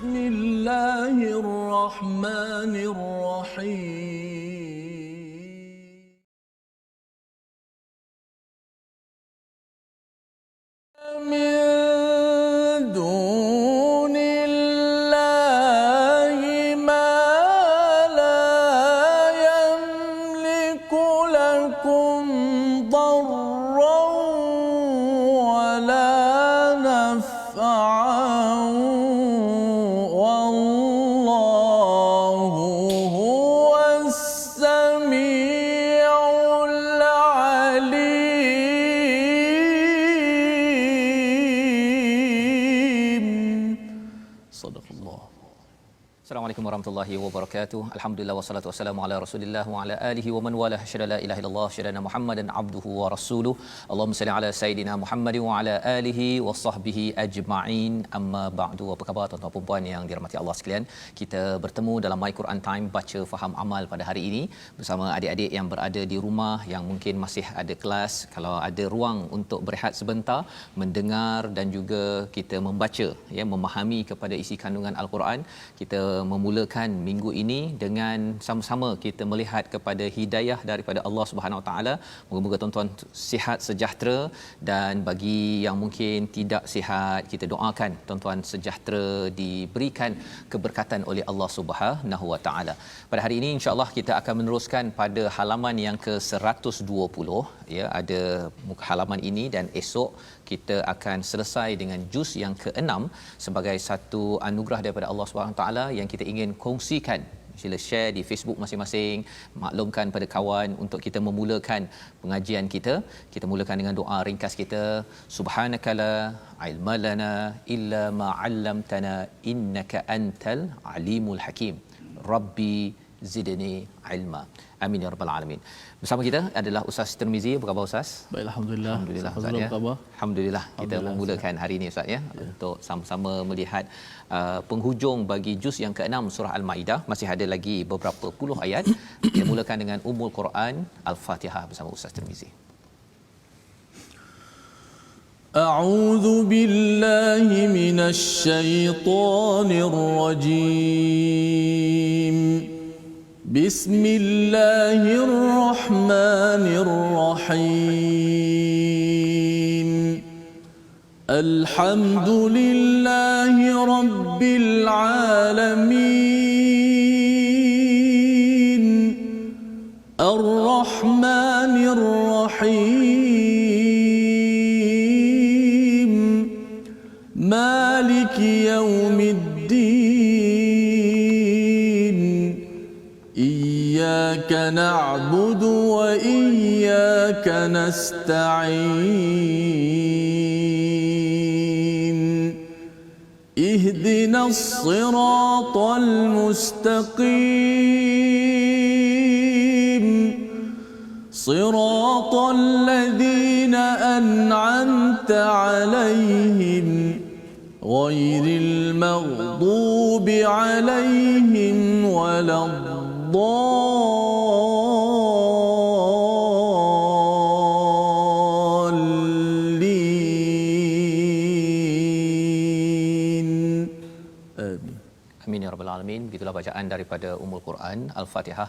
بسم الله الرحمن الرحيم من دون الله ما لا يملك لكم ضرا ولا نفعا والله هو السميع العليم صدق الله. Assalamualaikum warahmatullahi wabarakatuh. Alhamdulillah wassalatu wassalamu ala Rasulillah wa ala alihi wa man wala syada la ilaha illallah syada Muhammadan abduhu wa rasuluh. Allahumma salli ala sayidina Muhammad wa ala alihi wa sahbihi ajma'in. Amma ba'du. Apa khabar tuan-tuan dan puan yang dirahmati Allah sekalian? Kita bertemu dalam My Quran Time baca faham amal pada hari ini bersama adik-adik yang berada di rumah yang mungkin masih ada kelas. Kalau ada ruang untuk berehat sebentar, mendengar dan juga kita membaca ya, memahami kepada isi kandungan Al-Quran. Kita memulakan minggu ini dengan sama-sama kita melihat kepada hidayah daripada Allah Subhanahu Wa Taala. Moga-moga tuan-tuan sihat sejahtera, dan bagi yang mungkin tidak sihat, kita doakan tuan-tuan sejahtera, diberikan keberkatan oleh Allah Subhanahu Wa Taala. Pada hari ini insya-Allah kita akan meneruskan pada halaman yang ke-120 ya, ada muka halaman ini, dan esok kita akan selesai dengan juz yang ke-6 sebagai satu anugerah daripada Allah Subhanahu taala yang kita ingin kongsikan. Sila share di Facebook masing-masing, maklumkan pada kawan untuk kita memulakan pengajian kita. Kita mulakan dengan doa ringkas kita. Subhanakala ilma lana illa ma 'allamtana innaka antal alimul hakim. Rabbi zidni ilma. Amin ya rabbal alamin. Bersama kita adalah Ustaz Tirmizi. Apa khabar Ustaz? Baik, alhamdulillah. Alhamdulillah Ustaz ya. Alhamdulillah kita memulakan hari ini Ustaz ya, untuk sama-sama melihat penghujung bagi juz yang ke-6 surah Al-Maidah. Masih ada lagi beberapa puluh ayat. Kita mulakan dengan Ummul Quran Al-Fatihah bersama Ustaz Tirmizi. A'udzu billahi minasy syaithanir rajim. Bismillahirrahmanirrahim. Alhamdulillahi rabbil alamin. Ar-Rahmanir Rahim. Maliki yaumiddin. إياك نعبد وإياك نستعين اهدنا الصراط المستقيم صراط الذين أنعمت عليهم غير المغضوب عليهم ولا الضالين آمين. Amin ya rabbal alamin. Begitulah bacaan daripada Ummul Quran Al-Fatihah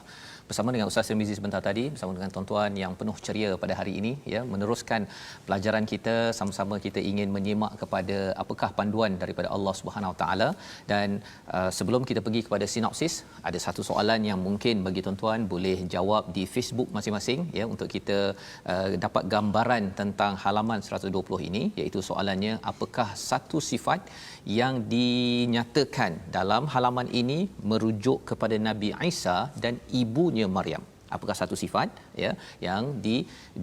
bersama dengan Ustaz Tirmizi sebentar tadi, bersama dengan tuan-tuan yang penuh ceria pada hari ini ya, meneruskan pelajaran kita. Sama-sama kita ingin menyimak kepada apakah panduan daripada Allah Subhanahu taala. Dan sebelum kita pergi kepada sinopsis, ada satu soalan yang mungkin bagi tuan-tuan boleh jawab di Facebook masing-masing ya, untuk kita dapat gambaran tentang halaman 120 ini, iaitu soalannya, apakah satu sifat yang dinyatakan dalam halaman ini merujuk kepada Nabi Isa dan ibunya Maryam? Apakah satu sifat ya yang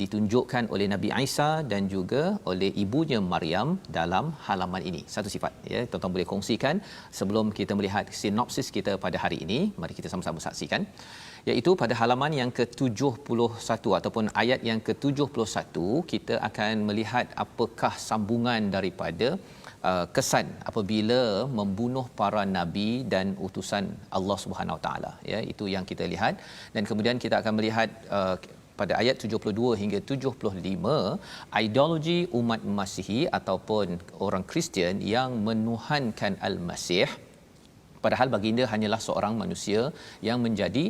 ditunjukkan oleh Nabi Isa dan juga oleh ibunya Maryam dalam halaman ini? Satu sifat ya, tuan-tuan boleh kongsikan sebelum kita melihat sinopsis kita pada hari ini. Mari kita sama-sama saksikan, iaitu pada halaman yang ke-71 ataupun ayat yang ke-71 kita akan melihat apakah sambungan daripada kesan apabila membunuh para nabi dan utusan Allah Subhanahu Wa Taala ya, itu yang kita lihat. Dan kemudian kita akan melihat pada ayat 72 hingga 75 ideologi umat Masihi ataupun orang Kristian yang menuhankan Al-Masih Padahal baginda hanyalah seorang manusia yang menjadi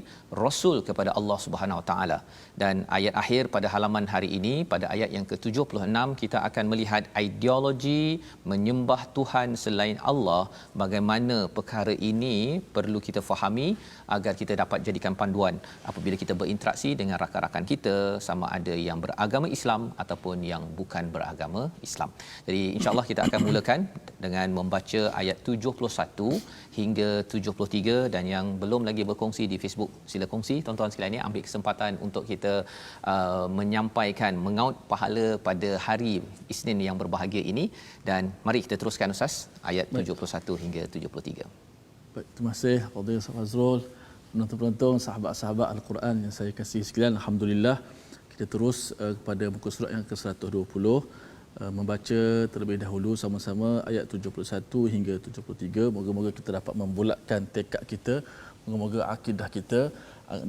rasul kepada Allah Subhanahu Wa Taala. Dan ayat akhir pada halaman hari ini, pada ayat yang ke-76, kita akan melihat ideologi menyembah Tuhan selain Allah, bagaimana perkara ini perlu kita fahami agar kita dapat jadikan panduan apabila kita berinteraksi dengan rakan-rakan kita, sama ada yang beragama Islam ataupun yang bukan beragama Islam. Jadi insya-Allah kita akan mulakan dengan membaca ayat 71 hingga 73, dan yang belum lagi berkongsi di Facebook, sila kongsi tuan-tuan sekalian ni, ambil kesempatan untuk kita menyampaikan mengaut pahala pada hari Isnin yang berbahagia ini. Dan mari kita teruskan Ustaz, ayat 71 hingga 73. Baik, terima kasih Fadil Ustaz Fazrul, penonton-penonton, sahabat-sahabat Al-Quran yang saya kasihi sekalian. Alhamdulillah, kita terus kepada muka surat yang ke-120, membaca terlebih dahulu sama-sama ayat 71 hingga 73. Moga-moga kita dapat membulatkan tekad kita, moga-moga akidah kita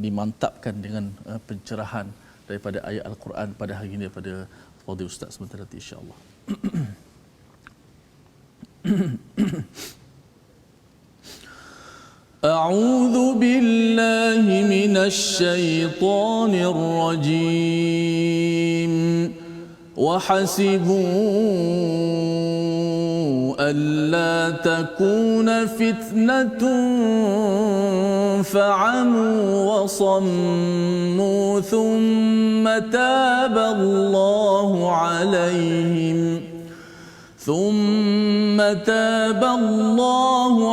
dimantapkan dengan pencerahan daripada ayat Al-Quran pada hari ini daripada Fadil Ustaz sebentar nanti insya-Allah. أعوذ بالله من الشيطان الرجيم وحسبوا ألا تكون فتنة فعموا وصموا ثم تاب الله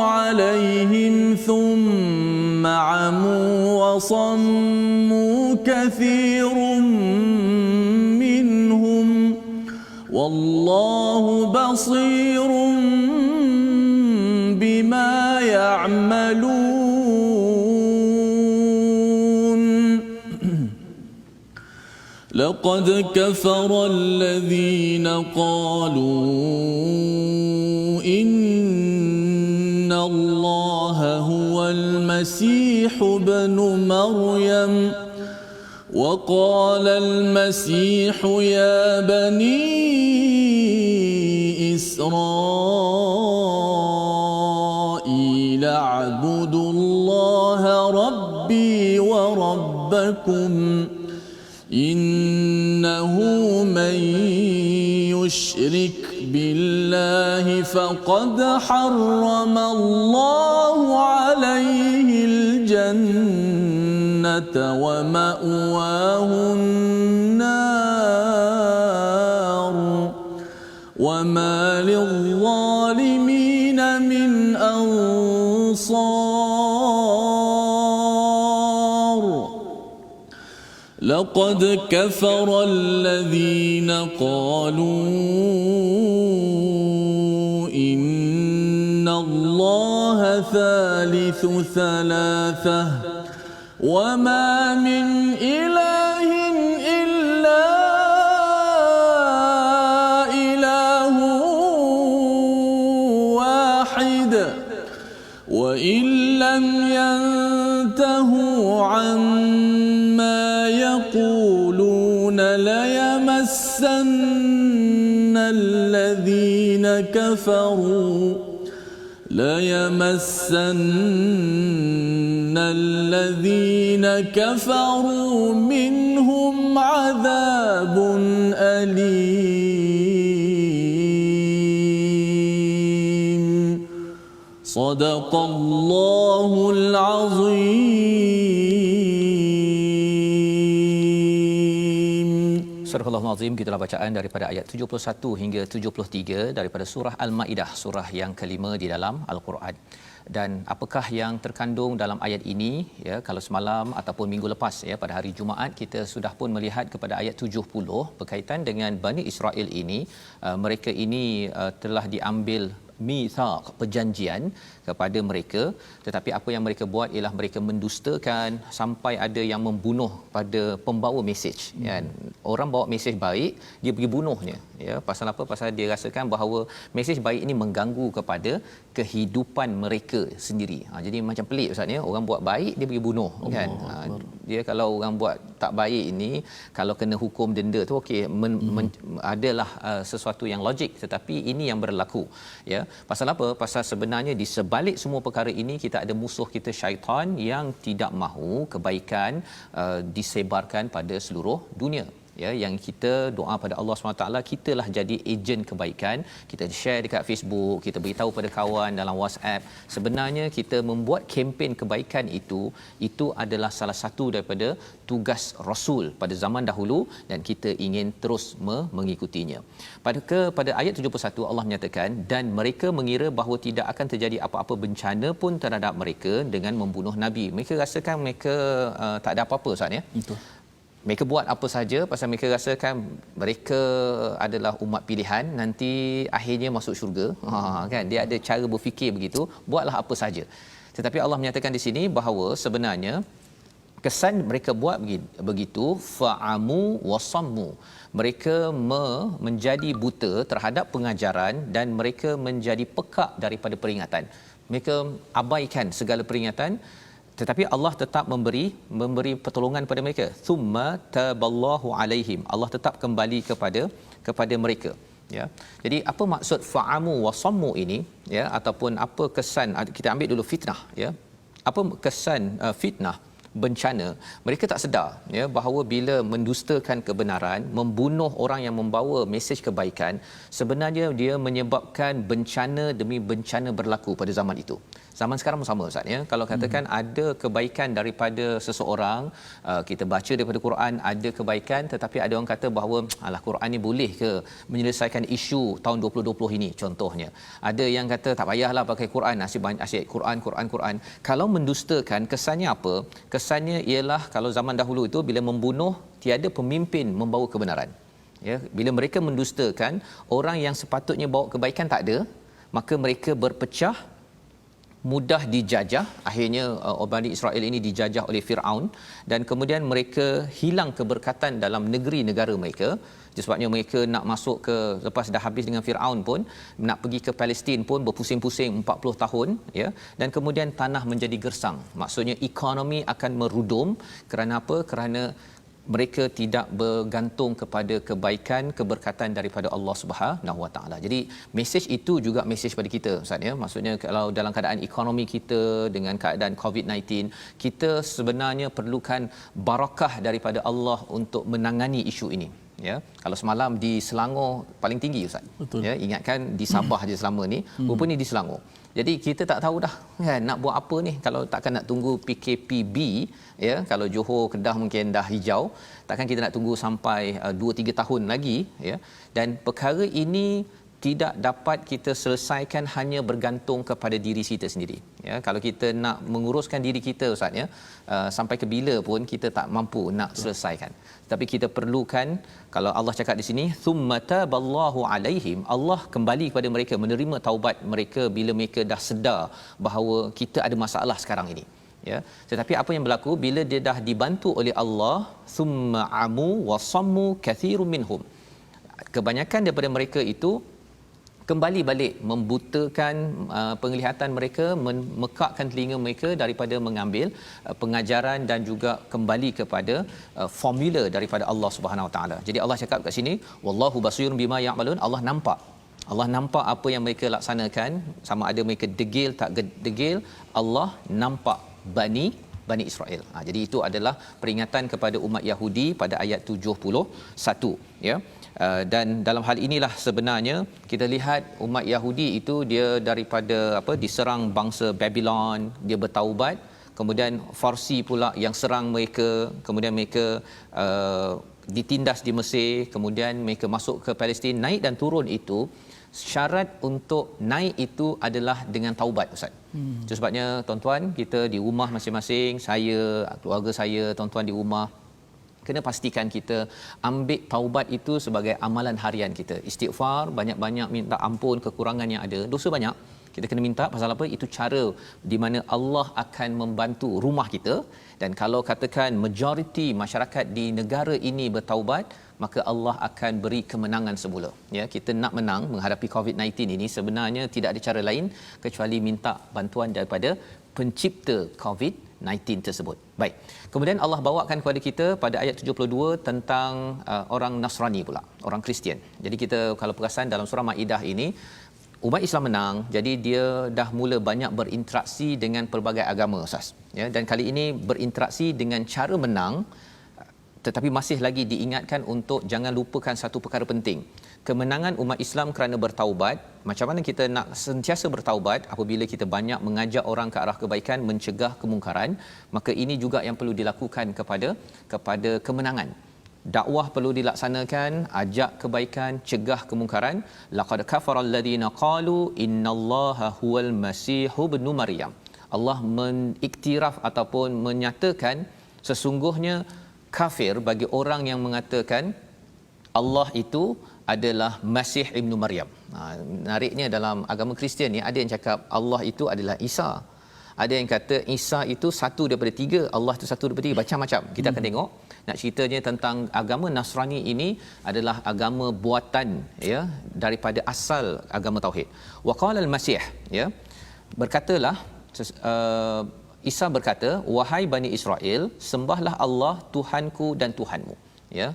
عليهم ثم عموا وصموا كثير منهم والله بصير بما يعملون. لقد كفر الذين قالوا إن الله هو المسيح ابن مريم وقال المسيح يا بني إسرائيل اعبدوا الله ربي وربكم إنه من يشرك بالله فقد حرم الله عليه الجنة ومأواه النار وما للظالمين من أنصار. لقد كفر الذين قالوا إن الله ثالث ثلاثة وما من إله إلا إله واحد وإن لم ينتهوا عما يقولون ليمسن الذين كفروا منهم عذاب أليم. صدق الله العظيم. Surah Al-Azim, gitulah bacaan daripada ayat 71 hingga 73 daripada surah Al-Maidah, surah yang kelima di dalam Al-Quran. Dan apakah yang terkandung dalam ayat ini, ya, kalau semalam ataupun minggu lepas, ya, pada hari Jumaat kita sudah pun melihat kepada ayat 70 berkaitan dengan Bani Israel ini. Mereka ini telah diambil mitsaq, perjanjian kepada mereka, tetapi apa yang mereka buat ialah mereka mendustakan sampai ada yang membunuh pada pembawa mesej, kan. Orang bawa mesej baik, dia pergi bunuhnya, ya. Pasal apa? Pasal dia rasakan bahawa mesej baik ini mengganggu kepada kehidupan mereka sendiri. Jadi macam pelik ustaz, ya. Orang buat baik dia pergi bunuh, kan. Dia kalau orang buat tak baik ini, kalau kena hukum denda tu okey, adalah sesuatu yang logik, tetapi ini yang berlaku, ya. Pasal apa? Pasal sebenarnya di sebalik semua perkara ini kita ada musuh kita syaitan yang tidak mahu kebaikan disebarkan pada seluruh dunia. Ya, yang kita doa pada Allah SWT, kitalah jadi ejen kebaikan. Kita share dekat Facebook, kita beritahu pada kawan dalam WhatsApp. Sebenarnya kita membuat kempen kebaikan itu adalah salah satu daripada tugas Rasul pada zaman dahulu, dan kita ingin terus mengikutinya. Pada ayat 71 Allah menyatakan, dan mereka mengira bahawa tidak akan terjadi apa-apa bencana pun terhadap mereka dengan membunuh Nabi. Mereka rasakan mereka tak ada apa-apa, Ustaz ya. Betul. Mereka buat apa saja pasal mereka rasakan mereka adalah umat pilihan, nanti akhirnya masuk syurga. Kan, dia ada cara berfikir begitu, buatlah apa saja. Tetapi Allah menyatakan di sini bahawa sebenarnya kesan mereka buat begitu, fa'amu wasammu. Mereka menjadi buta terhadap pengajaran dan mereka menjadi pekak daripada peringatan. Mereka abaikan segala peringatan, tetapi Allah tetap memberi pertolongan pada mereka. Thumma taballahu alaihim. Allah tetap kembali kepada mereka. Ya. Jadi apa maksud fa'amu wasammu ini, ya, ataupun apa kesan, kita ambil dulu fitnah, ya. Apa kesan fitnah, bencana? Mereka tak sedar, ya, bahawa bila mendustakan kebenaran, membunuh orang yang membawa mesej kebaikan, sebenarnya dia menyebabkan bencana demi bencana berlaku pada zaman itu. Zaman sekarang pun sama, Ustaz, ya. Kalau katakan ada kebaikan daripada seseorang, kita baca daripada Quran ada kebaikan, tetapi ada orang kata bahawa alah, Quran ni boleh ke menyelesaikan isu tahun 2020 ini contohnya. Ada yang kata tak payahlah pakai Quran, asyik Quran. Kalau mendustakan, kesannya apa? Kesannya ialah kalau zaman dahulu itu bila membunuh tiada pemimpin membawa kebenaran. Ya, bila mereka mendustakan, orang yang sepatutnya bawa kebaikan tak ada, maka mereka berpecah, mudah dijajah. Akhirnya Bani Israel ini dijajah oleh Firaun, dan kemudian mereka hilang keberkatan dalam negeri negara mereka. Sebabnya mereka nak masuk ke, lepas dah habis dengan Firaun pun, nak pergi ke Palestin pun berpusing-pusing 40 tahun, ya. Dan kemudian tanah menjadi gersang. Maksudnya ekonomi akan merudum. Kerana apa? Kerana mereka tidak bergantung kepada kebaikan, keberkatan daripada Allah Subhanahu Wa Taala. Jadi mesej itu juga mesej pada kita, Ustaz, ya. Maksudnya kalau dalam keadaan ekonomi kita dengan keadaan COVID-19, kita sebenarnya perlukan barakah daripada Allah untuk menangani isu ini. Ya, kalau semalam di Selangor paling tinggi, Ustaz. Betul. Ya, ingatkan di Sabah je selama ni, rupanya di Selangor. Jadi kita tak tahu dah, kan, nak buat apa ni, kalau takkan nak tunggu PKPB, ya. Kalau Johor, Kedah mungkin dah hijau, takkan kita nak tunggu sampai 2-3 tahun lagi, ya. Dan perkara ini tidak dapat kita selesaikan hanya bergantung kepada diri kita sendiri, ya. Kalau kita nak menguruskan diri kita, Ustaz, ya, sampai ke bila pun kita tak mampu nak selesaikan. Tapi kita perlukan, kalau Allah cakap di sini thumma taballahu alaihim, Allah kembali kepada mereka, menerima taubat mereka bila mereka dah sedar bahawa kita ada masalah sekarang ini, ya. Tetapi apa yang berlaku bila dia dah dibantu oleh Allah, thumma amu wasammu kathirun minhum, kebanyakan daripada mereka itu kembali balik membutakan penglihatan mereka, memekakkan telinga mereka daripada mengambil pengajaran dan juga kembali kepada formula daripada Allah Subhanahu Wa Taala. Jadi Allah cakap kat sini, wallahu basirun bima ya'malun. Allah nampak apa yang mereka laksanakan, sama ada mereka degil tak degil, Allah nampak Bani Israel. Jadi itu adalah peringatan kepada umat Yahudi pada ayat 71, ya. Dan dalam hal inilah sebenarnya kita lihat umat Yahudi itu dia daripada diserang bangsa Babylon, dia bertaubat, kemudian Farsi pula yang serang mereka, kemudian mereka ditindas di Mesir, kemudian mereka masuk ke Palestin, naik dan turun itu. Syarat untuk naik itu adalah dengan taubat, Ustaz. Itu sebabnya tuan-tuan, kita di rumah masing-masing, saya, keluarga saya, tuan-tuan di rumah, kena pastikan kita ambil taubat itu sebagai amalan harian kita. Istighfar, banyak-banyak minta ampun kekurangan yang ada. Dosa banyak, kita kena minta. Pasal apa? Itu cara di mana Allah akan membantu rumah kita. Dan kalau katakan majoriti masyarakat di negara ini bertaubat, maka Allah akan beri kemenangan semula. Ya, kita nak menang menghadapi COVID-19 ini, sebenarnya tidak ada cara lain kecuali minta bantuan daripada pencipta COVID-19 tersebut. Baik. Kemudian Allah bawakan kepada kita pada ayat 72 tentang orang Nasrani pula, orang Kristian. Jadi kita kalau perasan dalam surah Maidah ini, umat Islam menang, jadi dia dah mula banyak berinteraksi dengan pelbagai agama, Ustaz. Ya, dan kali ini berinteraksi dengan cara menang, tetapi masih lagi diingatkan untuk jangan lupakan satu perkara penting. Kemenangan umat Islam kerana bertaubat. Macam mana kita nak sentiasa bertaubat apabila kita banyak mengajak orang ke arah kebaikan, mencegah kemungkaran, maka ini juga yang perlu dilakukan kepada kemenangan. Dakwah perlu dilaksanakan, ajak kebaikan, cegah kemungkaran. Laqad kafara alladhina qalu innallaha huwal masih ibnu Maryam. Allah mengiktiraf ataupun menyatakan sesungguhnya kafir bagi orang yang mengatakan Allah itu adalah Masih ibnu Maryam. Menariknya dalam agama Kristian ni ada yang cakap Allah itu adalah Isa. Ada yang kata Isa itu satu daripada tiga, Allah itu satu daripada tiga, macam-macam. Kita akan tengok. Nak ceritanya tentang agama Nasrani ini adalah agama buatan, ya, daripada asal agama tauhid. Wa qala al-Masih, ya, berkatalah Isa berkata, wahai Bani Israel, sembahlah Allah Tuhanku dan Tuhanmu. Ya,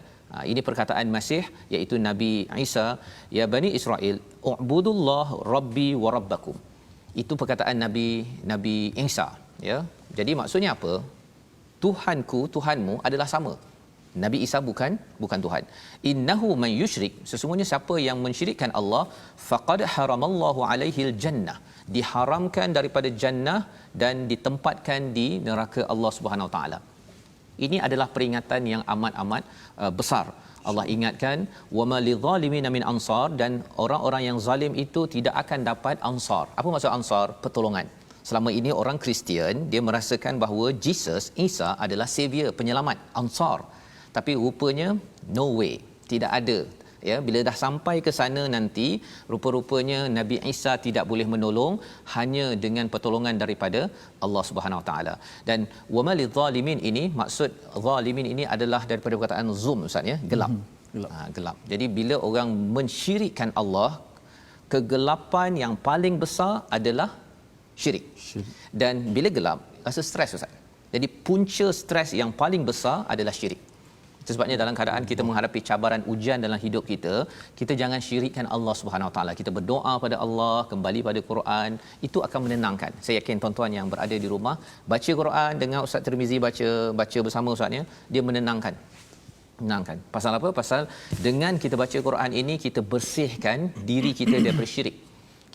ini perkataan Masih, iaitu Nabi Isa. Ya Bani Israel, u'budullah rabbi wa rabbakum. Itu perkataan Nabi Isa. Ya, jadi maksudnya apa? Tuhanku, Tuhanmu adalah sama. Nabi Isa bukan Tuhan. Innahu man yusyrik, sesungguhnya siapa yang mensyirikkan Allah, faqad haramallahu alaihil jannah, diharamkan daripada jannah dan ditempatkan di neraka Allah Subhanahu Wa Taala. Ini adalah peringatan yang amat besar. Allah ingatkan, wama lidzalimina min ansar, dan orang-orang yang zalim itu tidak akan dapat ansar. Apa maksud ansar? Pertolongan. Selama ini orang Kristian dia merasakan bahawa Jesus, Isa adalah savior, penyelamat, ansar. Tapi rupanya no way, tidak ada. Ya, bila dah sampai ke sana nanti, rupa-rupanya Nabi Isa tidak boleh menolong, hanya dengan pertolongan daripada Allah Subhanahu Wa Taala. Dan wamal lidzalimin ini, maksud zalimin ini adalah daripada perkataan zum, Ustaz, ya, gelap. Gelap. Jadi bila orang mensyirikkan Allah, kegelapan yang paling besar adalah syirik. Dan bila gelap, rasa stres, Ustaz. Jadi punca stres yang paling besar adalah syirik. Itu sebabnya dalam keadaan kita menghadapi cabaran ujian dalam hidup kita, kita jangan syirikkan Allah Subhanahu Wa Taala. Kita berdoa pada Allah, kembali pada Quran, itu akan menenangkan. Saya yakin tuan-tuan yang berada di rumah baca Quran, dengar Ustaz Tirmizi baca bersama Ustaznya, dia menenangkan. Pasal apa? Pasal dengan kita baca Quran ini, kita bersihkan diri kita daripada syirik.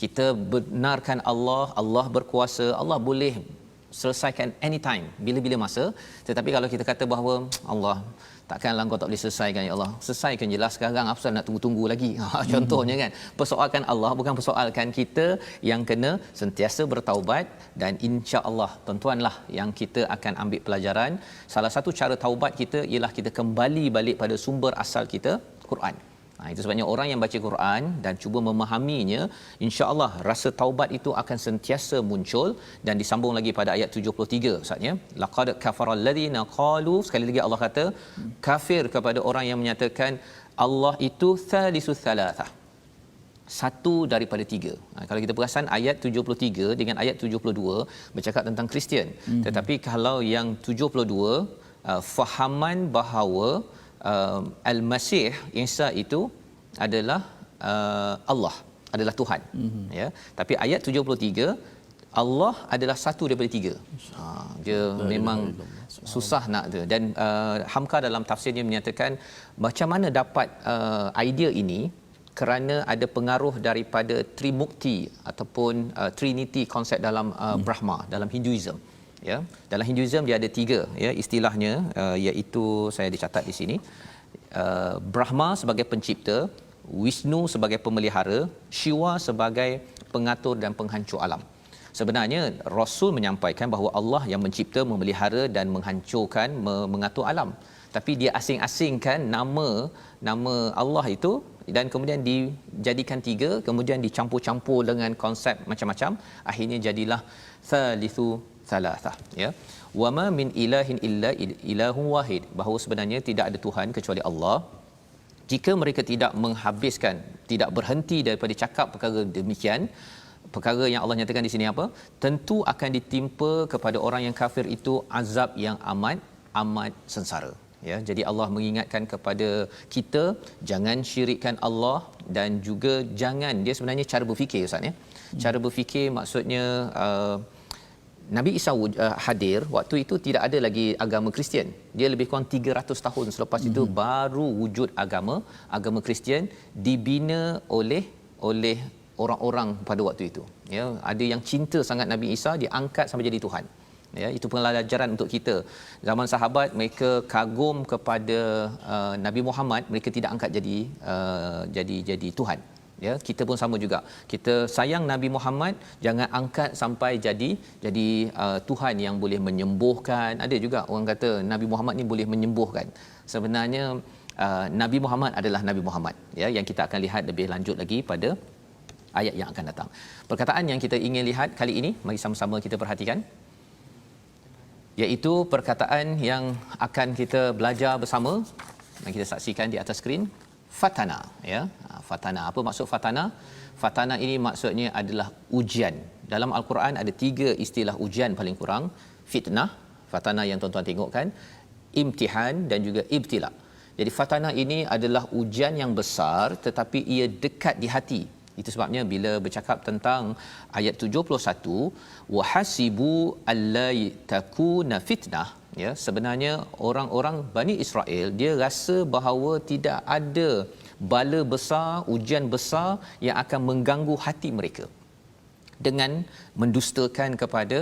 Kita benarkan Allah, Allah berkuasa, Allah boleh selesaikan anytime, bila-bila masa. Tetapi kalau kita kata bahawa Allah, takkanlah engkau tak boleh selesaikan, ya Allah, selesaikan jelas sekarang, apa nak tunggu-tunggu lagi. Contohnya kan, persoalkan Allah, bukan persoalkan kita, yang kena sentiasa bertaubat. Dan insya-Allah tuan-tuanlah yang kita akan ambil pelajaran. Salah satu cara taubat kita ialah kita kembali balik pada sumber asal kita, Quran. Itu sebabnya orang yang baca Quran dan cuba memahaminya, insya-Allah rasa taubat itu akan sentiasa muncul. Dan disambung lagi pada ayat 73, Ustaznya, laqad kafara alladhina qalu, sekali lagi Allah kata kafir kepada orang yang menyatakan Allah itu thalitsus thalathah, satu daripada tiga. Kalau kita perasan ayat 73 dengan ayat 72 bercakap tentang Kristian. Tetapi kalau yang 72 fahaman bahawa Al-Masih Isa itu adalah Allah, adalah Tuhan. Ya, tapi ayat 73 Allah adalah satu daripada tiga. Dia memang susah nak tu. Dan Hamka dalam tafsirnya menyatakan macam mana dapat idea ini, kerana ada pengaruh daripada Trimukti ataupun Trinity, konsep dalam Brahma, dalam Hinduism. Ya, dalam Hinduism dia ada tiga, ya, istilahnya, iaitu saya ada catat di sini, Brahma sebagai pencipta, Vishnu sebagai pemelihara, Shiva sebagai pengatur dan penghancur alam. Sebenarnya Rasul menyampaikan bahawa Allah yang mencipta, memelihara dan menghancurkan, mengatur alam. Tapi dia asing-asingkan nama Allah itu, dan kemudian dijadikan tiga, kemudian dicampur-campur dengan konsep macam-macam, akhirnya jadilah thalithu thalathah, ya. Wama min ilahin illa ilahun wahid, bahawa sebenarnya tidak ada Tuhan kecuali Allah. Jika mereka tidak menghabiskan, tidak berhenti daripada cakap perkara demikian, perkara yang Allah nyatakan di sini apa? Tentu akan ditimpa kepada orang yang kafir itu azab yang amat sengsara. ya. Jadi Allah mengingatkan kepada kita jangan syirikkan Allah dan juga jangan, dia sebenarnya cara berfikir Ustaz ya. Cara berfikir maksudnya Nabi Isa hadir waktu itu tidak ada lagi agama Kristian. Dia lebih kurang 300 tahun selepas itu baru wujud agama Kristian, dibina oleh orang-orang pada waktu itu. Ya, ada yang cinta sangat Nabi Isa, diangkat sampai jadi Tuhan. Ya, itu pelajaran untuk kita. Zaman sahabat mereka kagum kepada Nabi Muhammad, mereka tidak angkat jadi Tuhan. Ya, kita pun sama juga. Kita sayang Nabi Muhammad, jangan angkat sampai jadi Tuhan yang boleh menyembuhkan. Ada juga orang kata Nabi Muhammad ni boleh menyembuhkan. Sebenarnya Nabi Muhammad adalah Nabi Muhammad, ya, yang kita akan lihat lebih lanjut lagi pada ayat yang akan datang. Perkataan yang kita ingin lihat kali ini, mari sama-sama kita perhatikan, iaitu perkataan yang akan kita belajar bersama dan kita saksikan di atas skrin. Fatana, ya. Fatana. Apa maksud fatana? Fatana ini maksudnya adalah ujian. Dalam Al-Quran ada 3 istilah ujian paling kurang. Fitnah, fatana yang tuan-tuan tengok kan, imtihan dan juga ibtila. Jadi fatana ini adalah ujian yang besar tetapi ia dekat di hati. Itu sebabnya bila bercakap tentang ayat 71, wahasibu alla takuna fitnah, ya, sebenarnya orang-orang Bani Israel dia rasa bahawa tidak ada bala besar, ujian besar yang akan mengganggu hati mereka dengan mendustakan kepada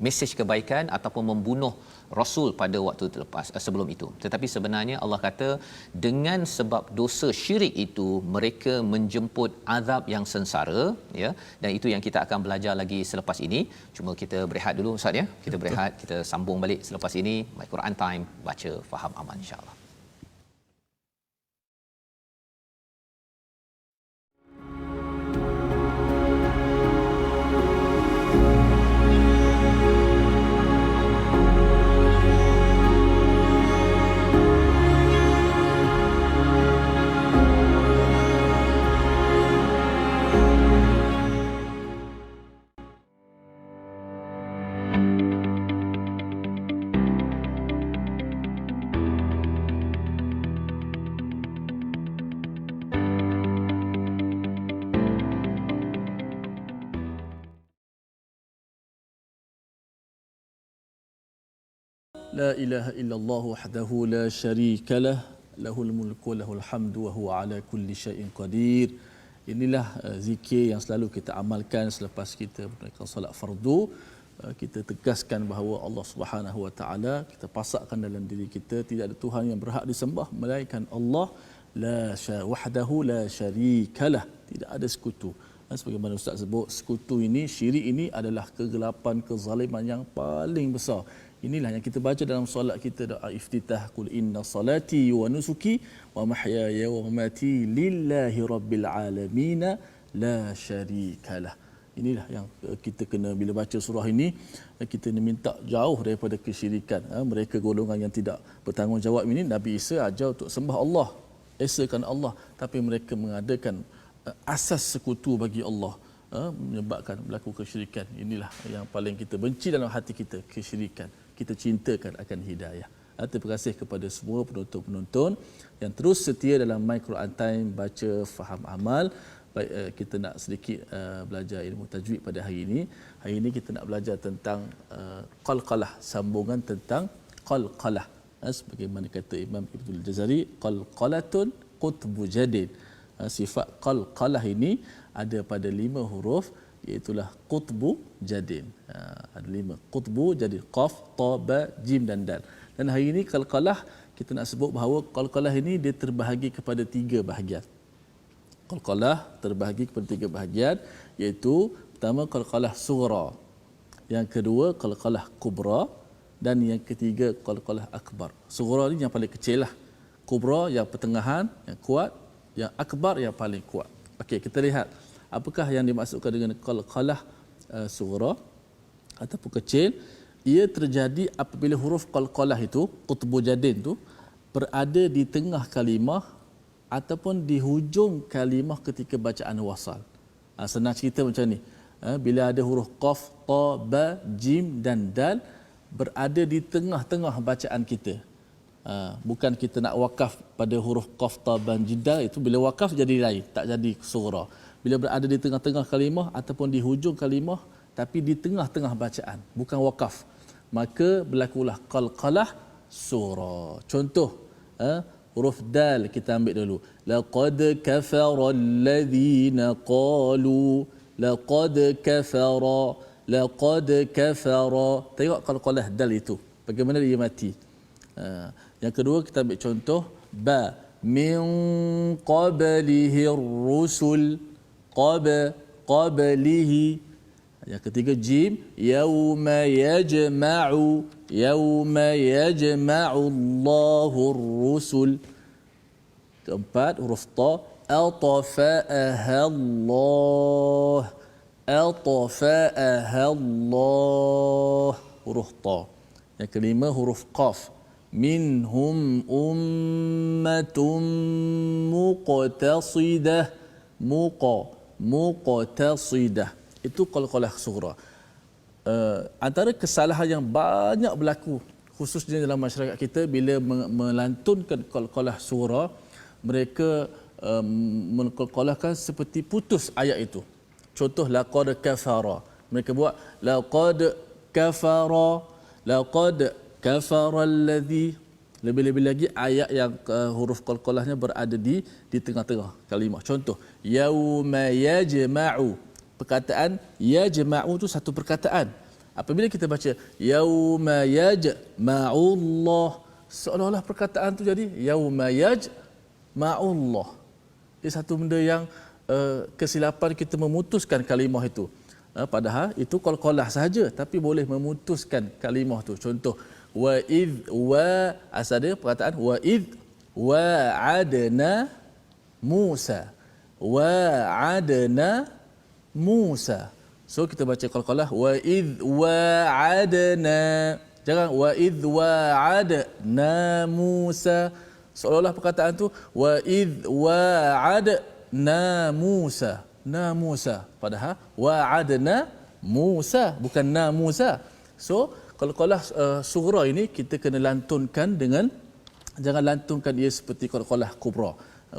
mesej kebaikan ataupun membunuh Rasul pada waktu terlepas sebelum itu. Tetapi sebenarnya Allah kata dengan sebab dosa syirik itu mereka menjemput azab yang sengsara, ya, dan itu yang kita akan belajar lagi selepas ini. Cuma kita berehat dulu Ustaz ya. Kita berehat, kita sambung balik selepas ini. My Quran Time, baca faham aman insya-Allah. La ilaha illallah wahdahu la syarika lah, lahul mulku wa lahul hamdu wa huwa ala kulli syai'in qadir. Inilah zikir yang selalu kita amalkan selepas kita menunaikan solat fardu. Kita tegaskan bahawa Allah Subhanahu wa taala, kita pasakkan dalam diri kita tidak ada Tuhan yang berhak disembah melainkan Allah, wahdahu la syarika lah, tidak ada sekutu. Sebagaimana Ustaz sebut, sekutu ini, syirik ini adalah kegelapan, kezaliman yang paling besar. Inilah yang kita baca dalam solat kita, doa iftitah, qul inna salati wa nusuki wa mahyaya wa mamati lillahi rabbil alamin la syarikalah. Inilah yang kita kena, bila baca surah ini kita kena minta jauh daripada kesyirikan. Mereka golongan yang tidak bertanggungjawab ini, Nabi Isa ajar untuk sembah Allah, esakan Allah, tapi mereka mengadakan asas sekutu bagi Allah, menyebabkan berlaku kesyirikan. Inilah yang paling kita benci dalam hati kita, kesyirikan. Kita cintakan akan hidayah. Terima kasih kepada semua penonton-penonton yang terus setia dalam My Quran Time, baca faham amal. Baik, kita nak sedikit belajar ilmu tajwid pada hari ini. Hari ini kita nak belajar tentang qalqalah, sambungan tentang qalqalah. Sebagaimana kata Imam Ibnul Jazari, qalqalatun qutbu jadid. Sifat qalqalah ini ada pada 5 huruf, iaitulah qutbu jadin. Ada 5 qutbu jadin, qaf, ta, ba, jim dan dal. Dan hari ini qalqalah kita nak sebut bahawa qalqalah ini dia terbahagi kepada 3 bahagian. Qalqalah terbahagi kepada 3 bahagian, iaitu pertama qalqalah sughra, yang kedua qalqalah kubra, dan yang ketiga qalqalah akbar. Sughra ni yang paling kecil lah, kubra yang pertengahan yang kuat, yang akbar yang paling kuat. Okey, kita lihat apakah yang dimaksudkan dengan qalqalah sughra ataupun kecil. Ia terjadi apabila huruf qalqalah itu, qutbu jadin tu, berada di tengah kalimah ataupun di hujung kalimah ketika bacaan wasal. Senang cerita macam ni. Bila ada huruf qaf, ta, ba, jim dan dal berada di tengah-tengah bacaan kita, Bukan kita nak wakaf pada huruf qaf ta ban jidal, itu bila wakaf jadi lain, tak jadi surah. Bila berada di tengah-tengah kalimah ataupun di hujung kalimah tapi di tengah-tengah bacaan, bukan wakaf, maka berlakulah qalqalah surah. Contoh, huruf dal kita ambil dulu. Laqad kafara alladhina qalu, laqad kafara, laqad kafara. Tengok qalqalah dal itu, bagaimana dia mati. Yang kedua kita ambil contoh ba, min qablihi rusul, qablihi. Yang ketiga jim, yauma yajma'u, yauma yajma'u Allahu rusul. Keempat huruf ta, atfa'aha Allah, atfa'aha Allah, huruf ta. Yang kelima huruf qaf, minhum ummatun muqtasidah, muqtasidah. Itu qalqalah sughra. Antara kesalahan yang banyak berlaku khususnya dalam masyarakat kita bila melantunkan qalqalah sughra, mereka mengqalqalahkan seperti putus ayat itu. Contoh laqad kafara, mereka buat laqad kafara, laqad kafara alladhi. Lebih-lebih lagi ayat yang huruf qalqalahnya berada di tengah-tengah kalimah. Contoh yauma yajma'u, perkataan yajma'u itu satu perkataan. Apabila kita baca yauma yajma'ullah, seolah-olah perkataan tu jadi yauma yajma'ullah. Ia satu benda yang kesilapan kita memutuskan kalimah itu. Padahal itu qalqalah sahaja tapi boleh memutuskan kalimah tu. Contoh wa id wa, asal dia perkataan wa id wa'adna Musa, wa'adna Musa. So kita baca qalqalah wa id wa'adna, jangan wa id wa'adna Musa, seolah-olah perkataan tu wa id wa'adna Musa, na Musa, padahal wa'adna Musa, bukan na Musa. So qalqalah sughra ini kita kena lantunkan dengan, jangan lantunkan ia seperti qalqalah kubra.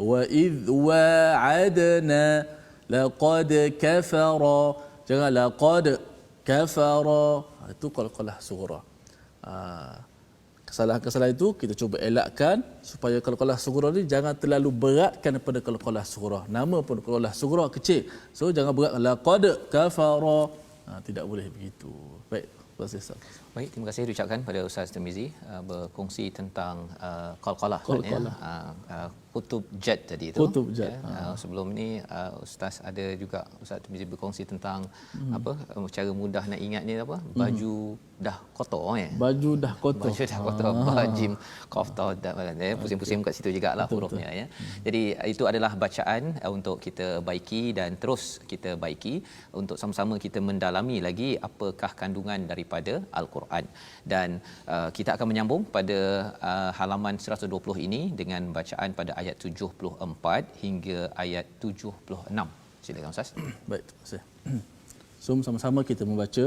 Wa id wa'adna laqad kafara, jangan laqad kafara, itu qalqalah sughra. Kesalahan-kesalahan itu kita cuba elakkan supaya qalqalah sughra ni jangan terlalu beratkan pada qalqalah sughra. Nama pun qalqalah sughra kecil, so jangan berat laqad kafara, tidak boleh begitu. Baik, terima kasih Ustaz. Baik, terima kasih diucapkan pada Ustaz Tirmizi berkongsi tentang qalqalah, kutub jad tadi itu. Kutub jad. Sebelum ini Ustaz ada juga Ustaz Tirmizi berkongsi tentang cara mudah nak ingatnya apa? Baju dah kotor Baju dah kotor. Baju dah kotor. Bajim qaf ta dal, pusing-pusing kat situ jugalah hurufnya ya. Jadi itu adalah bacaan untuk kita baiki dan terus kita baiki untuk sama-sama kita mendalami lagi apakah kandungan daripada Al-Quran. Dan kita akan menyambung pada halaman 120 ini dengan bacaan pada ayat 74 hingga ayat 76. Silakan Ustaz. Baik, terima kasih. So sama-sama kita membaca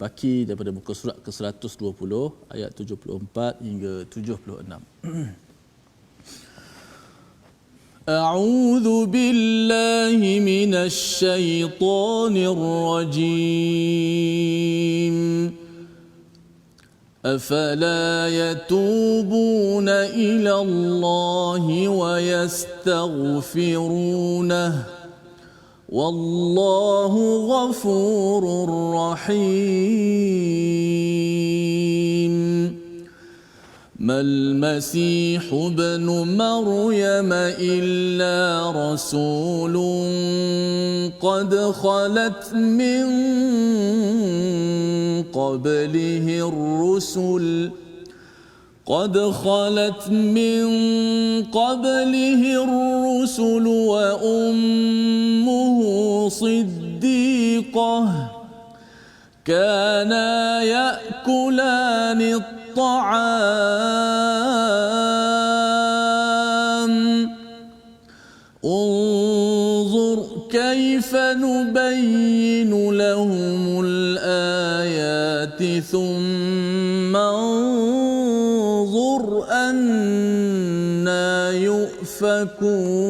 baki daripada muka surat ke-120 ayat 74 hingga 76. A'udzu billahi minasy syaithanir rajim. أفلا يتوبون إلى الله ويستغفرونه والله غفور رحيم. ما المسيح ابن مريم إلا رسول قد خلت من قبله الرسل وأمه صديقة كانا يأكلان الطعام انظر كيف نبين لهم الآيات ثم انظر يؤفكون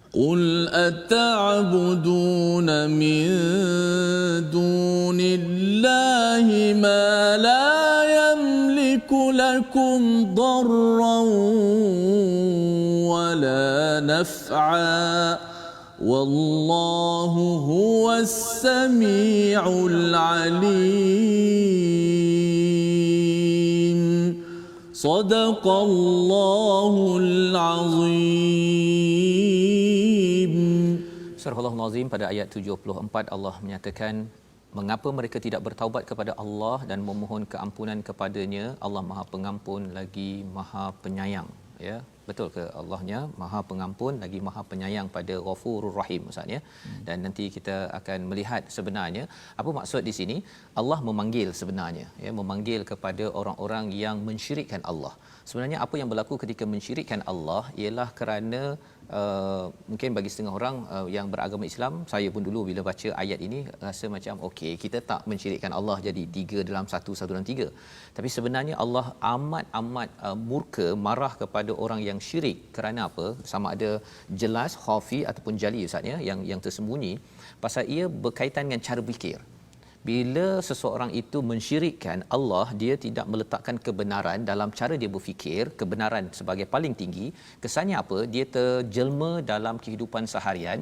قل أتعبدون من دون الله ما لا يملك لكم ضرا ولا نفعا والله هو السميع العليم صدق الله العظيم. Surah Al-Azim pada ayat 74 Allah menyatakan mengapa mereka tidak bertaubat kepada Allah dan memohon keampunan kepadanya. Allah Maha Pengampun lagi Maha Penyayang, ya. Betul ke Allahnya Maha Pengampun lagi Maha Penyayang pada Ghafurur Rahim, Ustaz, ya. Dan nanti kita akan melihat sebenarnya apa maksud di sini Allah memanggil sebenarnya, ya, memanggil kepada orang-orang yang mensyirikkan Allah. Sebenarnya apa yang berlaku ketika mensyirikkan Allah ialah kerana mungkin bagi setengah orang yang beragama Islam, saya pun dulu bila baca ayat ini rasa macam okey, kita tak mensyirikkan Allah jadi 3 dalam 1, 1 dalam 3. Tapi sebenarnya Allah amat murka, marah kepada orang yang syirik. Kerana apa? Sama ada jelas khafi ataupun jali, Ustaz, ya, yang tersembunyi, pasal ia berkaitan dengan cara fikir. Bila seseorang itu mensyirikkan Allah, dia tidak meletakkan kebenaran dalam cara dia berfikir, kebenaran sebagai paling tinggi. Kesannya apa? Dia terjelma dalam kehidupan seharian,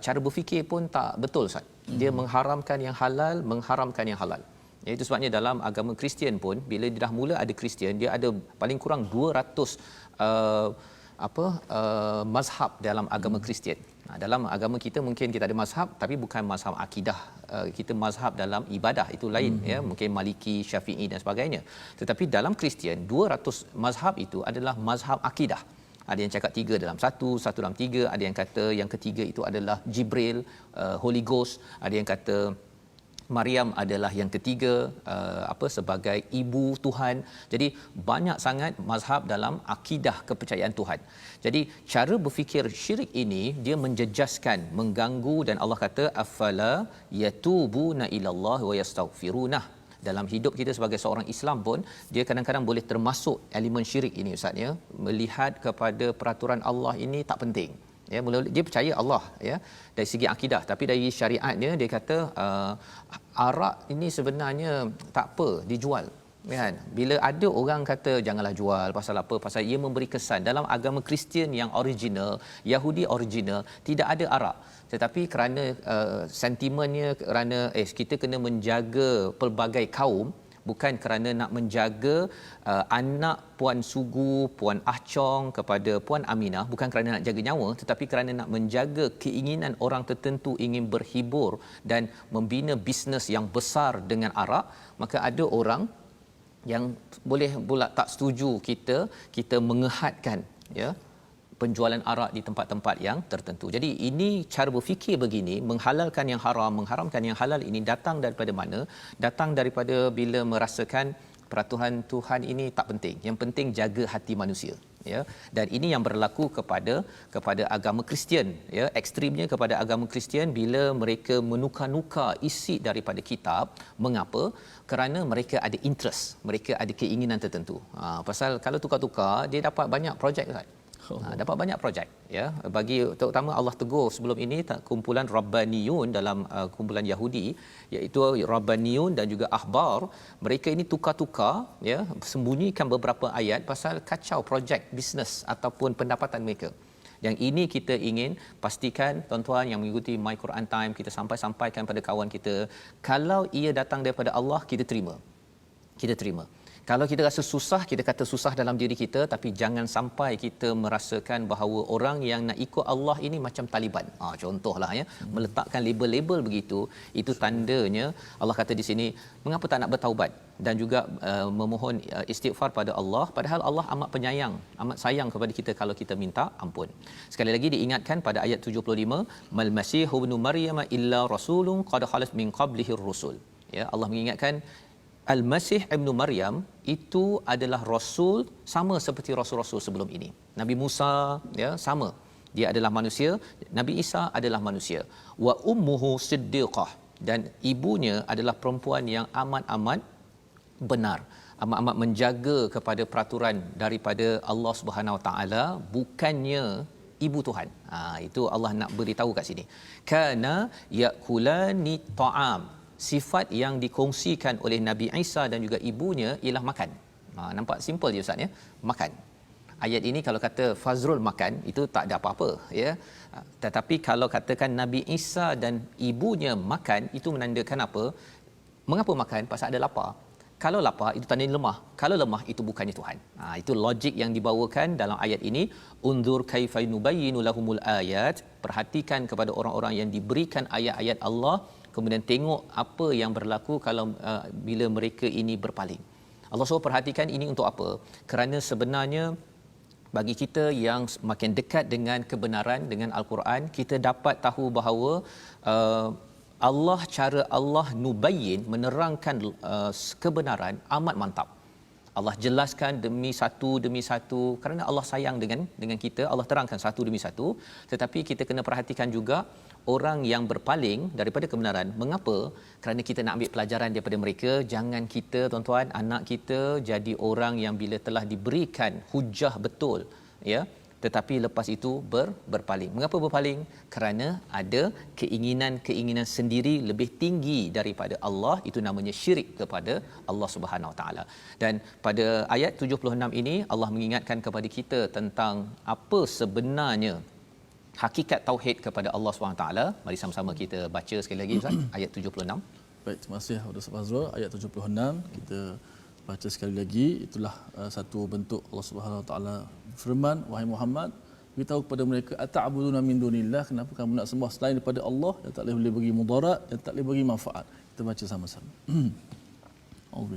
cara berfikir pun tak betul, Ustaz. Dia mengharamkan yang halal, mengharamkan yang halal. Itu sebabnya dalam agama Kristian pun bila dia dah mula ada Kristian, dia ada paling kurang 200 mazhab dalam agama Kristian. Dalam agama kita mungkin kita ada mazhab tapi bukan mazhab akidah. Kita mazhab dalam ibadah itu lain, ya, mungkin Maliki, Syafi'i dan sebagainya. Tetapi dalam Kristian 200 mazhab itu adalah mazhab akidah. Ada yang cakap 3 dalam 1, 1 dalam 3, ada yang kata yang ketiga itu adalah Jibril, Holy Ghost, ada yang kata Maryam adalah yang ketiga, sebagai ibu Tuhan. Jadi banyak sangat mazhab dalam akidah kepercayaan Tuhan. Jadi cara berfikir syirik ini dia menjejaskan, mengganggu, dan Allah kata afala yatubuna ilallah wa yastaghfirunah. Dalam hidup kita sebagai seorang Islam pun dia kadang-kadang boleh termasuk elemen syirik ini, Ustaz, ya. Melihat kepada peraturan Allah ini tak penting. Ya, mula dia percaya Allah, ya, dari segi akidah, tapi dari syariatnya dia kata arak ini sebenarnya tak apa dijual, kan. Bila ada orang kata janganlah jual, pasal apa? Pasal ia memberi kesan dalam agama Kristian yang original, Yahudi original, tidak ada arak. Tetapi kerana sentimennya, kerana kita kena menjaga pelbagai kaum, bukan kerana nak menjaga anak Puan Sugu, Puan Ah Chong kepada Puan Aminah, bukan kerana nak jaga nyawa, tetapi kerana nak menjaga keinginan orang tertentu ingin berhibur dan membina bisnes yang besar dengan arak. Maka ada orang yang boleh pula tak setuju kita mengehadkan, ya, penjualan arak di tempat-tempat yang tertentu. Jadi ini cara berfikir begini, menghalalkan yang haram, mengharamkan yang halal, ini datang daripada mana? Datang daripada bila merasakan peraturan Tuhan ini tak penting. Yang penting jaga hati manusia, ya. Dan ini yang berlaku kepada agama Kristian, ya. Ekstrimnya kepada agama Kristian bila mereka menukar-nukar isi daripada kitab. Mengapa? Kerana mereka ada interest, mereka ada keinginan tertentu. Pasal kalau tukar-tukar dia dapat banyak projek, Ustaz. Dapat banyak projek, ya. Bagi terutama Allah tegur sebelum ini kumpulan Rabbaniyun dalam kumpulan Yahudi, iaitu Rabbaniyun dan juga Ahbar. Mereka ini tukar-tukar, ya, sembunyikan beberapa ayat pasal kacau projek bisnes ataupun pendapatan mereka. Yang ini kita ingin pastikan tuan-tuan yang mengikuti My Quran Time, kita sampaikan pada kawan kita, kalau ia datang daripada Allah, kita terima. Kalau kita rasa susah, kita kata susah dalam diri kita, tapi jangan sampai kita merasakan bahawa orang yang nak ikut Allah ini macam Taliban. Contohlah, ya, meletakkan label-label begitu, itu tandanya Allah kata di sini, mengapa tak nak bertaubat dan juga memohon istighfar pada Allah, padahal Allah amat penyayang, amat sayang kepada kita kalau kita minta ampun. Sekali lagi diingatkan pada ayat 75, mal masih ibnu maryam illa rasulun qad khalat min qablihi ar-rusul. Ya, Allah mengingatkan Al-Masih Ibnu Maryam itu adalah rasul sama seperti rasul-rasul sebelum ini. Nabi Musa, ya, sama. Dia adalah manusia, Nabi Isa adalah manusia. Wa ummuhu siddiqah, dan ibunya adalah perempuan yang amat-amat benar. amat-amat menjaga kepada peraturan daripada Allah Subhanahu Wa Taala, bukannya ibu Tuhan. Itu Allah nak beritahu kat sini. Kana yakulani ta'am. Sifat yang dikongsikan oleh Nabi Isa dan juga ibunya ialah makan. Nampak simple je Ustaz ya. Makan. Ayat ini kalau kata Fazrul makan, itu tak ada apa-apa ya. Tetapi kalau katakan Nabi Isa dan ibunya makan, itu menandakan apa? Mengapa makan? Pasal ada lapar. Kalau lapar itu tanda lemah. Kalau lemah itu bukannya Tuhan. Itu logik yang dibawakan dalam ayat ini. Unzur kaifa nubayyinu lahumul ayat. Perhatikan kepada orang-orang yang diberikan ayat-ayat Allah, kemudian tengok apa yang berlaku kalau bila mereka ini berpaling. Allah SWT perhatikan ini untuk apa? Kerana sebenarnya bagi kita yang makin dekat dengan kebenaran, dengan Al-Quran, kita dapat tahu bahawa Allah, cara Allah nubayyin, menerangkan kebenaran amat mantap. Allah jelaskan demi satu kerana Allah sayang dengan kita. Allah terangkan satu demi satu. Tetapi kita kena perhatikan juga orang yang berpaling daripada kebenaran. Mengapa? Kerana kita nak ambil pelajaran daripada mereka. Jangan kita, tuan-tuan, anak kita jadi orang yang bila telah diberikan hujah betul, ya, tetapi lepas itu berpaling. Mengapa berpaling? Kerana ada keinginan sendiri lebih tinggi daripada Allah, itu namanya syirik kepada Allah Subhanahu Wa Taala. Dan pada ayat 76 ini Allah mengingatkan kepada kita tentang apa sebenarnya hakikat tauhid kepada Allah Subhanahu Wa Taala. Mari sama-sama kita baca sekali lagi Ustaz, ayat 76. Baik, terima kasih Ustaz Fazrul. Ayat 76 kita baca sekali lagi. Itulah satu bentuk Allah Subhanahu Wa Taala firman, wahai Muhammad, beritahu kepada mereka, ata'buduna min dunillah, kenapa kamu nak sembah selain daripada Allah yang tak boleh bagi mudarat dan tak boleh bagi manfaat. Kita baca sama-sama. Allahu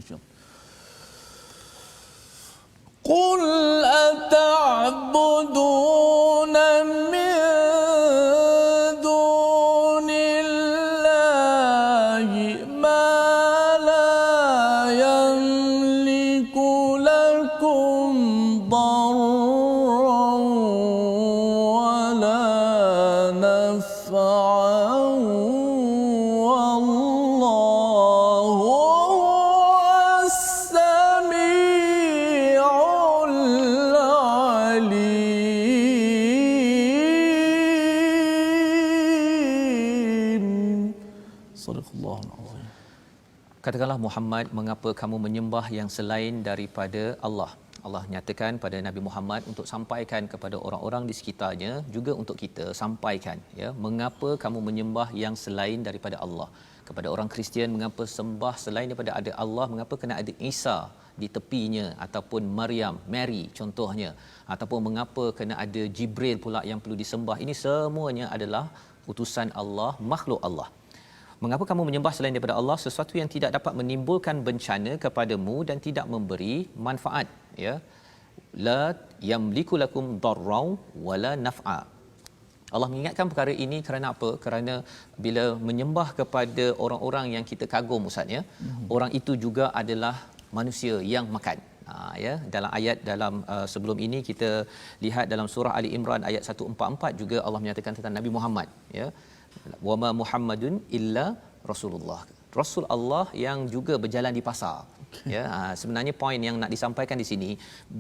Qul ata'buduna min dunillahi ma la yamliku lakum darran wala naf'an wallahu huwas sami'ul alim. Sadaqallahul azim. Katakanlah Muhammad, mengapa kamu menyembah yang selain daripada Allah? Allah nyatakan pada Nabi Muhammad untuk sampaikan kepada orang-orang di sekitarnya, juga untuk kita sampaikan, ya, mengapa kamu menyembah yang selain daripada Allah. Kepada orang Kristian, mengapa sembah selain daripada ada Allah, mengapa kena ada Isa di tepinya, ataupun Maryam, Mary contohnya, ataupun mengapa kena ada Jibril pula yang perlu disembah. Ini semuanya adalah utusan Allah, makhluk Allah. Mengapa kamu menyembah selain daripada Allah sesuatu yang tidak dapat menimbulkan bencana kepadamu dan tidak memberi manfaat, ya. La yamliku lakum darran wala naf'a. Allah mengingatkan perkara ini kerana apa? Kerana bila menyembah kepada orang-orang yang kita kagum, Ustaz, ya, orang itu juga adalah manusia yang makan. Ya, dalam ayat sebelum ini kita lihat dalam surah Ali Imran ayat 144 juga Allah menyatakan tentang Nabi Muhammad, ya. Wama Muhammadun illa Rasulullah. Rasul Allah yang juga berjalan di pasar. Ya, sebenarnya poin yang nak disampaikan di sini,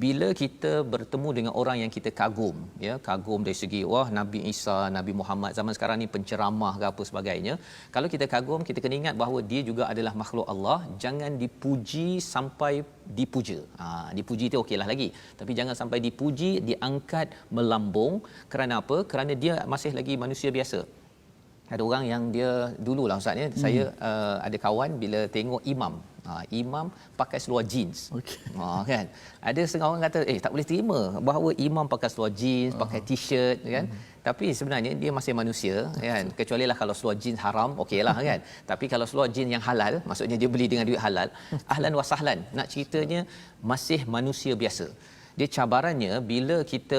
bila kita bertemu dengan orang yang kita kagum, ya, kagum dari segi wah Nabi Isa, Nabi Muhammad zaman sekarang ni penceramah ke apa sebagainya, kalau kita kagum, kita kena ingat bahawa dia juga adalah makhluk Allah. Jangan dipuji sampai dipuja. Dipuji itu okeylah lagi, tapi jangan sampai dipuji diangkat melambung. Kerana apa? Kerana dia masih lagi manusia biasa. Ada orang yang dia dululah Ustaz, ya, saya ada kawan bila tengok imam pakai seluar jeans. Okey. Kan. Ada setengah orang kata tak boleh terima bahawa imam pakai seluar jeans, pakai t-shirt, kan. Tapi sebenarnya dia masih manusia, kan. Kecualilah kalau seluar jeans haram, okeylah, kan. Tapi kalau seluar jeans yang halal, maksudnya dia beli dengan duit halal, ahlan wa sahlan. Nak ceritanya masih manusia biasa. Dia cabarannya bila kita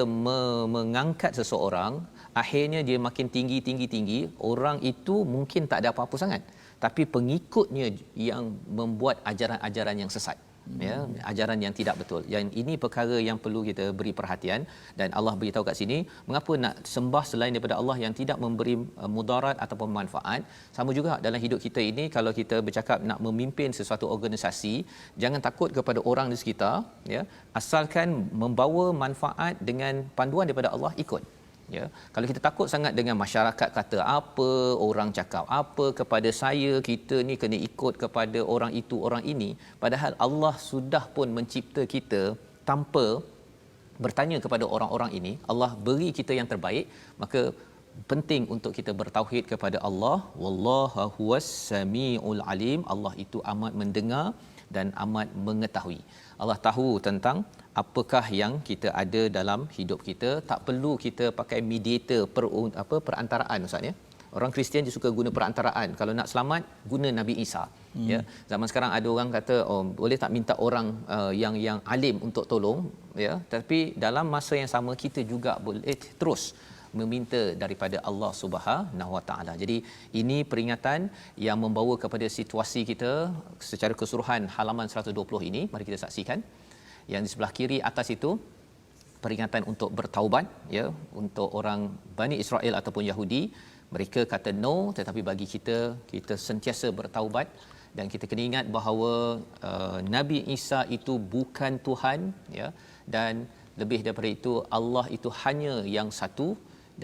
mengangkat seseorang, akhirnya dia makin tinggi, orang itu mungkin tak ada apa-apa sangat, tapi pengikutnya yang membuat ajaran-ajaran yang sesat. ya, ajaran yang tidak betul. Yang ini perkara yang perlu kita beri perhatian, dan Allah beritahu kat sini mengapa nak sembah selain daripada Allah yang tidak memberi mudarat ataupun manfaat. Sama juga dalam hidup kita ini, kalau kita bercakap nak memimpin sesuatu organisasi, jangan takut kepada orang di sekitar, ya, asalkan membawa manfaat dengan panduan daripada Allah, ikut. Ya, kalau kita takut sangat dengan masyarakat kata apa, orang cakap apa kepada saya, kita ni kena ikut kepada orang itu orang ini, padahal Allah sudah pun mencipta kita tanpa bertanya kepada orang-orang ini. Allah beri kita yang terbaik, maka penting untuk kita bertauhid kepada Allah. Wallahu huwas samiul alim. Allah itu amat mendengar dan amat mengetahui. Allah tahu tentang apakah yang kita ada dalam hidup kita. Tak perlu kita pakai mediator, perantaraan, ustaz ya. Orang Kristian dia suka guna perantaraan. Kalau nak selamat, guna Nabi Isa. Ya, zaman sekarang ada orang kata, oh, boleh tak minta orang yang alim untuk tolong, ya. Tapi dalam masa yang sama kita juga boleh terus meminta daripada Allah Subhanahu Wa Taala. Jadi ini peringatan yang membawa kepada situasi kita secara keseluruhan. Halaman 120 ini mari kita saksikan. Yang di sebelah kiri atas itu peringatan untuk bertaubat, ya, untuk orang Bani Israel ataupun Yahudi. Mereka kata no, tetapi bagi kita sentiasa bertaubat, dan kita kena ingat bahawa Nabi Isa itu bukan Tuhan, ya, dan lebih daripada itu Allah itu hanya yang satu.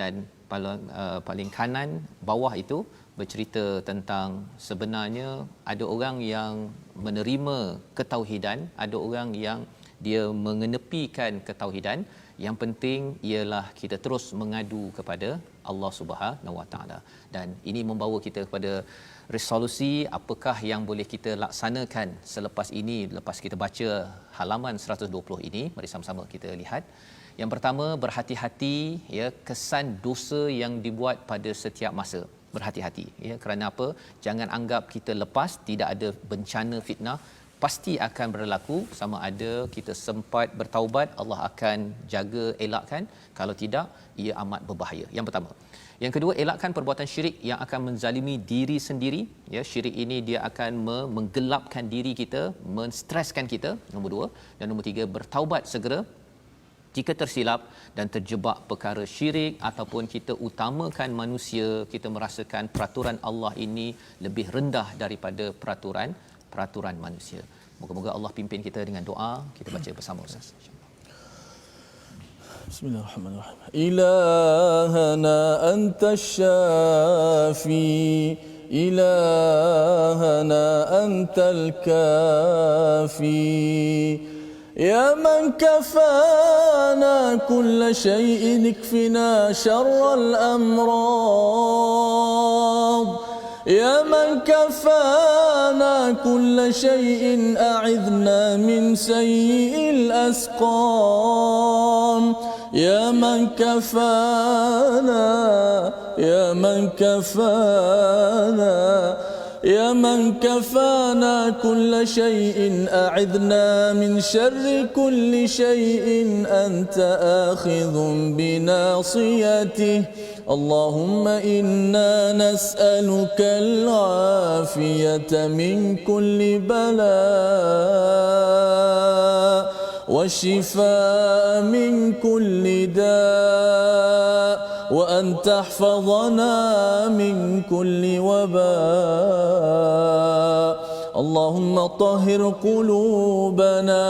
Dan paling kanan bawah itu bercerita tentang sebenarnya ada orang yang menerima ketauhidan, ada orang yang dia mengenepikan ketauhidan. Yang penting ialah kita terus mengadu kepada Allah Subhanahu Wa Taala. Dan ini membawa kita kepada resolusi apakah yang boleh kita laksanakan selepas ini, lepas kita baca halaman 120 ini. Mari sama-sama kita lihat. Yang pertama, berhati-hati, ya, kesan dosa yang dibuat pada setiap masa. Berhati-hati, ya, kerana apa? Jangan anggap kita lepas, tidak ada bencana fitnah, pasti akan berlaku. Sama ada kita sempat bertaubat, Allah akan jaga, elakkan. Kalau tidak, ia amat berbahaya. Yang pertama. Yang kedua, elakkan perbuatan syirik yang akan menzalimi diri sendiri. Ya, syirik ini dia akan menggelapkan diri kita, menstreskan kita. Nombor dua. Dan nombor tiga, bertaubat segera jika tersilap dan terjebak perkara syirik ataupun kita utamakan manusia, kita merasakan peraturan Allah ini lebih rendah daripada peraturan manusia. Moga-moga Allah pimpin kita dengan doa. Kita baca bersama, Ustaz. Bismillahirrahmanirrahim. Ilahana anta syafi, ilahana antal kafi, يا من كفانا كل شيء اكفنا شر الأمراض، يا من كفانا كل شيء أعذنا من سيء الأسقام، يا من كفانا، يا من كفانا، يا من كفانا كل شيء أعذنا من شر كل شيء أنت آخذ بناصيته، اللهم إنا نسألك العافية من كل بلاء والشفاء من كل داء، وأن تحفظنا من كل وباء، اللهم طهر قلوبنا،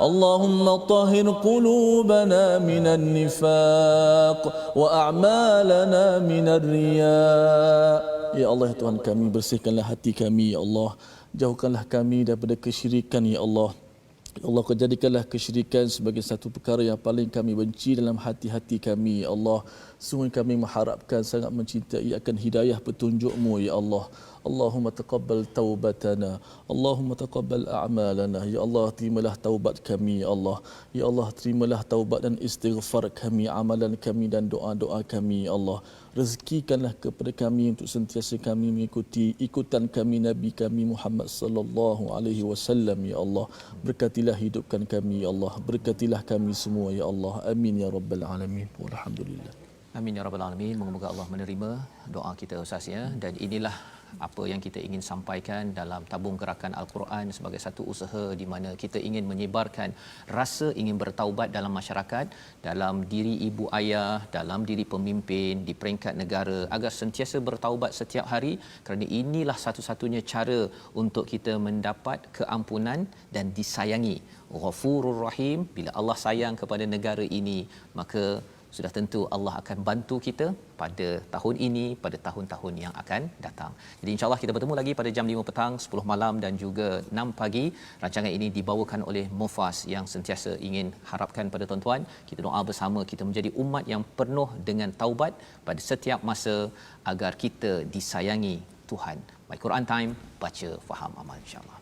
اللهم طهر قلوبنا من النفاق وأعمالنا من الرياء. Ya Allah, ya Tuhan kami, bersihkanlah hati kami, ya Allah. Jauhkanlah kami daripada kesyirikan, ya Allah. Ya Allah, kau jadikanlah kesyirikan sebagai satu perkara yang paling kami benci dalam hati-hati kami, ya Allah. Sungguh kami mengharapkan, sangat mencintai akan hidayah petunjuk-Mu, ya Allah. Allahumma taqabbal taubatana, Allahumma taqabbal a'malana. Ya Allah, terimalah taubat kami, ya Allah. Ya Allah, terimalah taubat dan istighfar kami, amalan kami dan doa-doa kami, ya Allah. Rezekikanlah kepada kami untuk sentiasa kami mengikuti ikutan kami Nabi kami Muhammad sallallahu alaihi wasallam, ya Allah. Berkatilah hidupkan kami, ya Allah. Berkatilah kami semua, ya Allah. Amin ya rabbal alamin. Walhamdulillah. Amin ya rabbal alamin. Moga-moga Allah menerima doa kita, Ustaz, ya. Dan inilah apa yang kita ingin sampaikan dalam tabung gerakan Al-Quran sebagai satu usaha di mana kita ingin menyebarkan rasa ingin bertaubat dalam masyarakat, dalam diri ibu ayah, dalam diri pemimpin di peringkat negara agar sentiasa bertaubat setiap hari, kerana inilah satu-satunya cara untuk kita mendapat keampunan dan disayangi. Ghafurur Rahim, bila Allah sayang kepada negara ini, maka sudah tentu Allah akan bantu kita pada tahun ini, pada tahun-tahun yang akan datang. Jadi insya-Allah kita bertemu lagi pada jam 5 petang, 10 malam dan juga 6 pagi. Rancangan ini dibawakan oleh Mufas yang sentiasa ingin harapkan pada tuan-tuan, kita doa bersama kita menjadi umat yang penuh dengan taubat pada setiap masa agar kita disayangi Tuhan. My Quran Time, baca, faham, amal, insya-Allah.